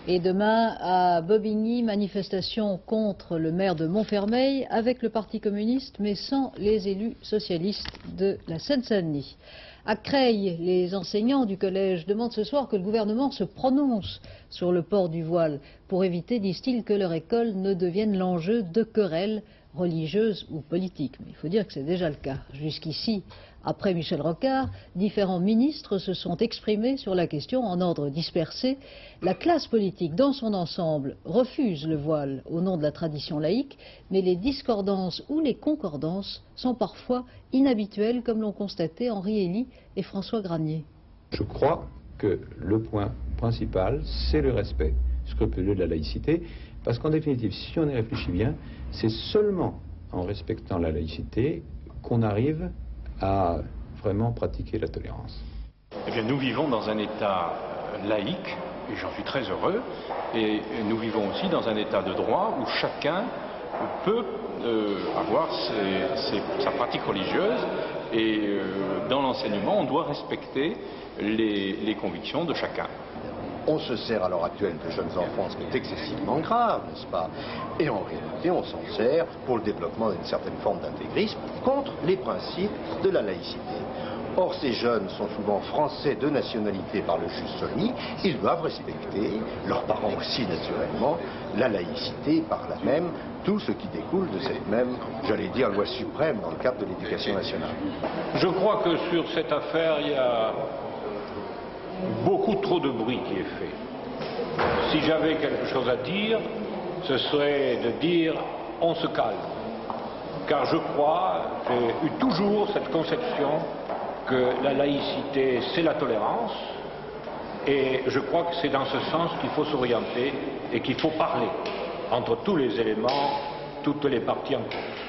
Et demain, à Bobigny, manifestation contre le maire de Montfermeil avec le Parti communiste, mais sans les élus socialistes de la Seine-Saint-Denis. À Creil, les enseignants du collège demandent ce soir que le gouvernement se prononce sur le port du voile pour éviter, disent-ils, que leur école ne devienne l'enjeu de querelles religieuses ou politiques. Mais il faut dire que c'est déjà le cas. Jusqu'ici, après Michel Rocard, différents ministres se sont exprimés sur la question en ordre dispersé. La classe politique, dans son ensemble, refuse le voile au nom de la tradition laïque, mais les discordances ou les concordances sont parfois inhabituelles, comme l'ont constaté Henri Elie et François Granier. Je crois que le point principal, c'est le respect scrupuleux de la laïcité, parce qu'en définitive, si on y réfléchit bien, c'est seulement en respectant la laïcité qu'on arrive à vraiment pratiquer la tolérance. Eh bien, nous vivons dans un État laïque, et j'en suis très heureux, et nous vivons aussi dans un État de droit où chacun peut avoir sa pratique religieuse, et dans l'enseignement, on doit respecter les convictions de chacun. On se sert à l'heure actuelle de jeunes enfants, ce qui est excessivement grave, n'est-ce pas? Et en réalité, on s'en sert pour le développement d'une certaine forme d'intégrisme contre les principes de la laïcité. Or, ces jeunes sont souvent français de nationalité par le jus soli. Ils doivent respecter, leurs parents aussi naturellement, la laïcité, par là même, tout ce qui découle de cette même, j'allais dire, loi suprême dans le cadre de l'éducation nationale. Je crois que sur cette affaire, il y a beaucoup trop de bruit qui est fait. Si j'avais quelque chose à dire, ce serait de dire on se calme. Car je crois, j'ai eu toujours cette conception que la laïcité c'est la tolérance, et je crois que c'est dans ce sens qu'il faut s'orienter et qu'il faut parler entre tous les éléments, toutes les parties en cause.